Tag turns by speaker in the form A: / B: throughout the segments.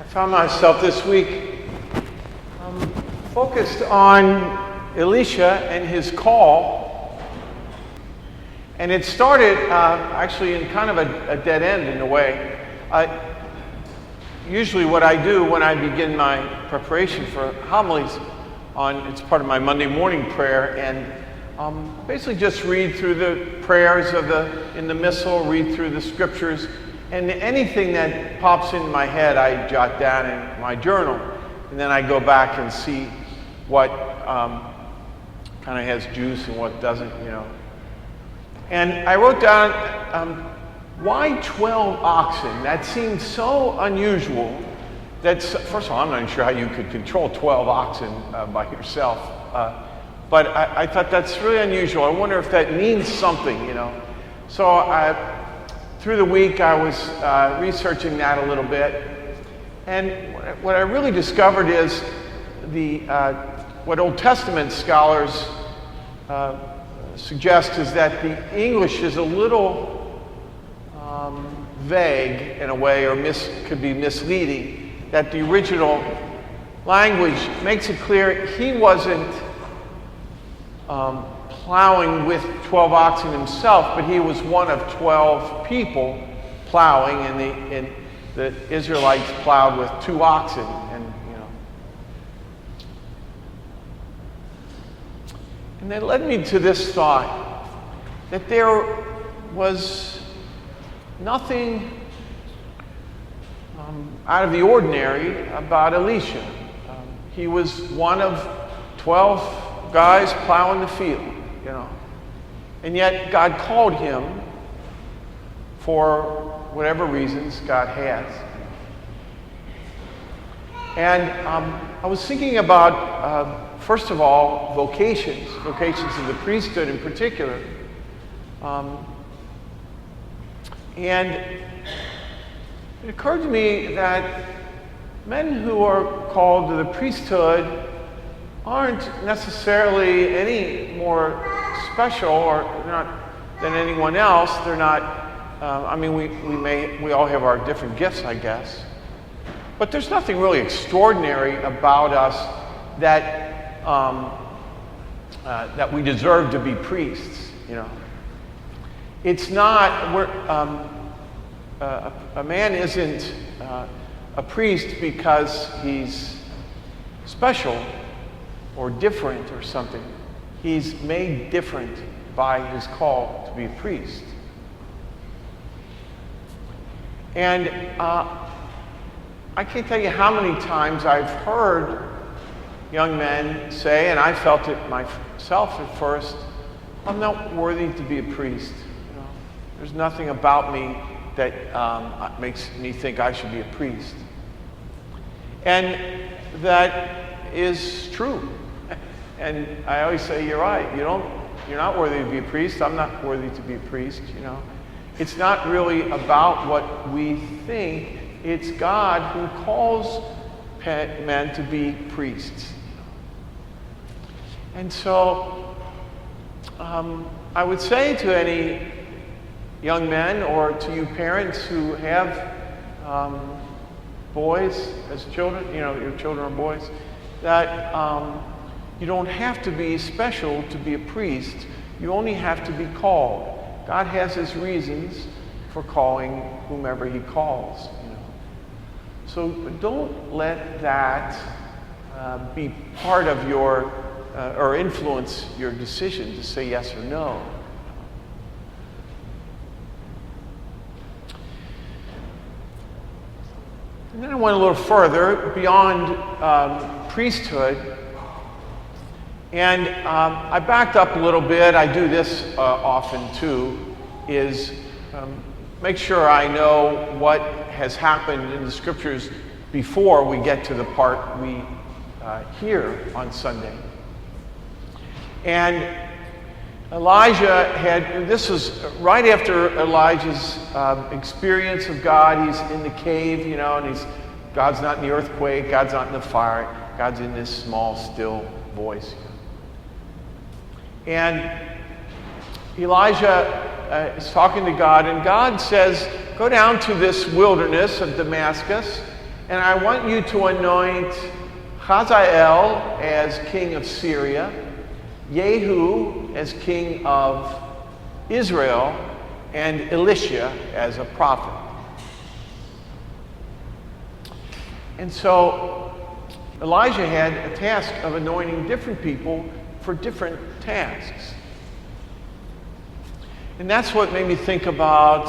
A: I found myself this week focused on Elisha and his call. And it started actually in kind of a dead end in a way. Usually what I do when I begin my preparation for homilies, it's part of my Monday morning prayer, and basically just read through the prayers in the missal, read through the scriptures, and anything that pops into my head I jot down in my journal, and then I go back and see what kind of has juice and what doesn't, And I wrote down, why 12 oxen? That seemed so unusual. First of all, I'm not even sure how you could control 12 oxen by yourself. But I thought that's really unusual. I wonder if that means something, So through the week, I was researching that a little bit. And what I really discovered is what Old Testament scholars suggest is that the English is a little vague in a way, or could be misleading, that the original language makes it clear he wasn't plowing with 12 oxen himself, but he was one of 12 people plowing, and the Israelites plowed with 2 oxen. And that led me to this thought, that there was nothing out of the ordinary about Elisha. He was one of 12 guys plowing the field, And yet God called him for whatever reasons God has. And I was thinking about, first of all, vocations of the priesthood in particular. And it occurred to me that men who are called to the priesthood aren't necessarily any more special or not than anyone else. They're not. We all have our different gifts, I guess. But there's nothing really extraordinary about us that we deserve to be priests. It's not. A man isn't a priest because he's special or different or something. He's made different by his call to be a priest. And I can't tell you how many times I've heard young men say, and I felt it myself at first, I'm not worthy to be a priest. There's nothing about me that makes me think I should be a priest. And that is true. And I always say, you're right. You're not worthy to be a priest. I'm not worthy to be a priest, It's not really about what we think. It's God who calls men to be priests. And so I would say to any young men or to you parents who have boys as children, your children are boys, that you don't have to be special to be a priest. You only have to be called. God has his reasons for calling whomever he calls. So don't let that be part of your or influence your decision to say yes or no. And then I went a little further beyond priesthood, and I backed up a little bit. I do this often too, is make sure I know what has happened in the scriptures before we get to the part we hear on Sunday. And this was right after Elijah's experience of God. He's in the cave, and God's not in the earthquake, God's not in the fire, God's in this small, still voice. And Elijah is talking to God, and God says, go down to this wilderness of Damascus, And I want you to anoint Hazael as king of Syria, Jehu as king of Israel, and Elisha as a prophet. And so Elijah had a task of anointing different people for different tasks. And that's what made me think about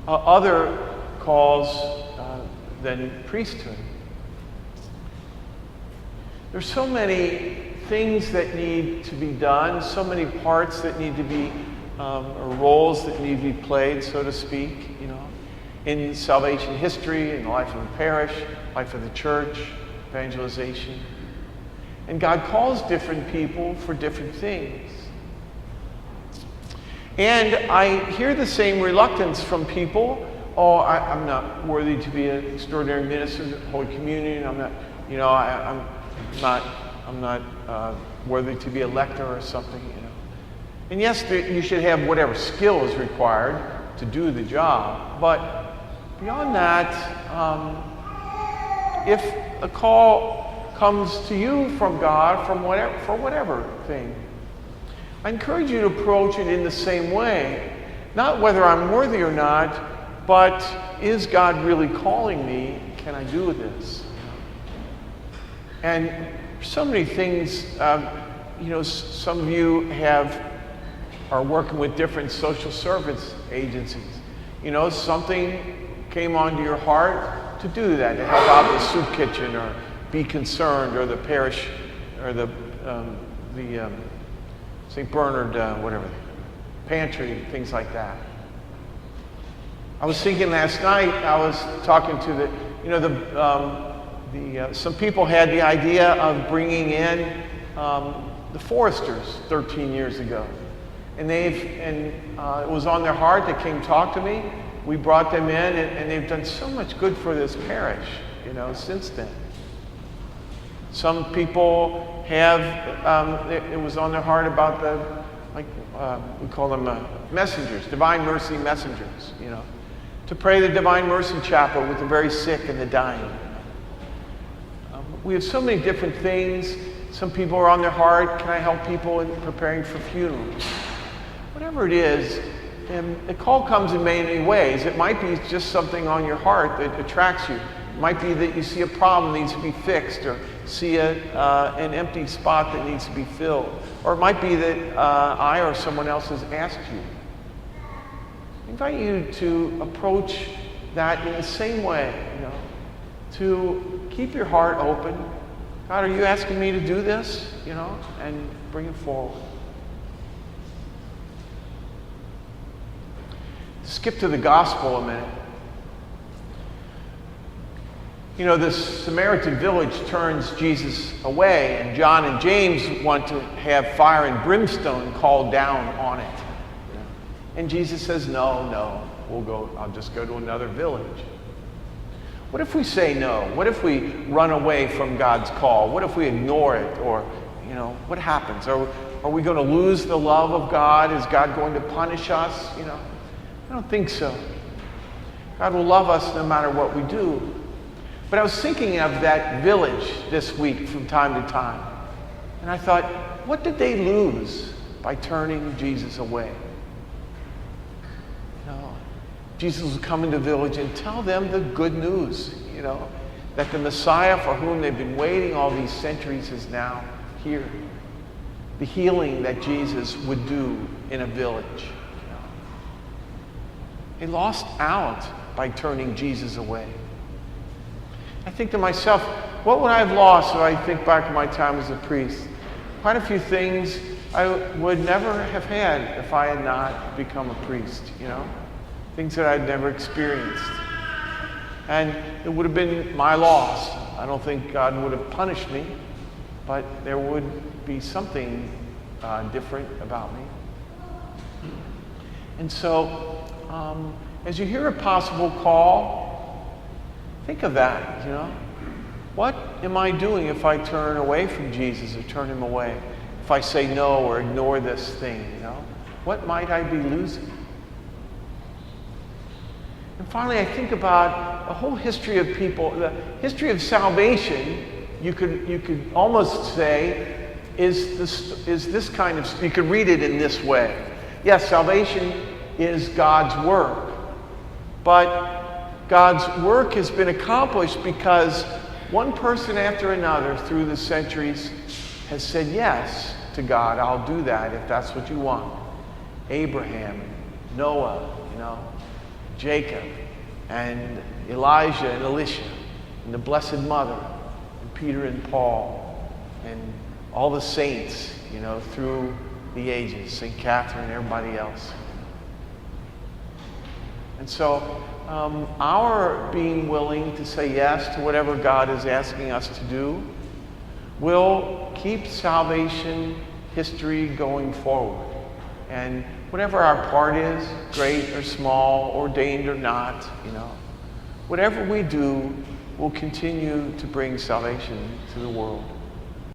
A: other calls than priesthood. There's so many things that need to be done, so many parts that need to be, or roles that need to be played, so to speak, in salvation history, in the life of the parish, life of the church, evangelization. And God calls different people for different things. And I hear the same reluctance from people. Oh, I'm not worthy to be an extraordinary minister of Holy Communion. I'm not worthy to be a lector or something. And yes, you should have whatever skill is required to do the job. But beyond that, if a call comes to you from God for whatever thing, I encourage you to approach it in the same way. Not whether I'm worthy or not, but is God really calling me? Can I do this? And so many things, some of you are working with different social service agencies. Something came onto your heart to do that, to help out the soup kitchen or be concerned, or the parish, or the St. Bernard, pantry, things like that. I was thinking last night, I was talking to some people had the idea of bringing in the foresters 13 years ago. And it was on their heart. They came talk to me. We brought them in, and they've done so much good for this parish, since then. Some people have, it was on their heart about we call them messengers, Divine Mercy messengers, to pray the Divine Mercy Chapel with the very sick and the dying. We have so many different things. Some people are on their heart. Can I help people in preparing for funerals? Whatever it is, and the call comes in many ways. It might be just something on your heart that attracts you. It might be that you see a problem that needs to be fixed, or see an empty spot that needs to be filled. Or it might be that I or someone else has asked you. I invite you to approach that in the same way, to keep your heart open. God, are you asking me to do this? And bring it forward. Skip to the gospel a minute. This Samaritan village turns Jesus away, and John and James want to have fire and brimstone called down on it. And Jesus says, no, I'll just go to another village. What if we say no? What if we run away from God's call? What if we ignore it? Or, what happens? Are we going to lose the love of God? Is God going to punish us? I don't think so. God will love us no matter what we do. But I was thinking of that village this week from time to time. And I thought, what did they lose by turning Jesus away? Jesus will come into the village and tell them the good news, that the Messiah for whom they've been waiting all these centuries is now here. The healing that Jesus would do in a village. They lost out by turning Jesus away. I think to myself, what would I have lost if I think back to my time as a priest? Quite a few things I would never have had if I had not become a priest, Things that I'd never experienced. And it would have been my loss. I don't think God would have punished me, but there would be something different about me. And so, as you hear a possible call, think of that, What am I doing if I turn away from Jesus or turn him away? If I say no or ignore this thing, What might I be losing? And finally, I think about the whole history of people. The history of salvation, you could almost say, is this kind of, you could read it in this way. Yes, salvation is God's work, but God's work has been accomplished because one person after another through the centuries has said yes to God. I'll do that if that's what you want. Abraham, Noah, Jacob, and Elijah and Elisha, and the Blessed Mother, and Peter and Paul, and all the saints, through the ages, St. Catherine and everybody else. And so our being willing to say yes to whatever God is asking us to do will keep salvation history going forward. And whatever our part is, great or small, ordained or not, whatever we do will continue to bring salvation to the world.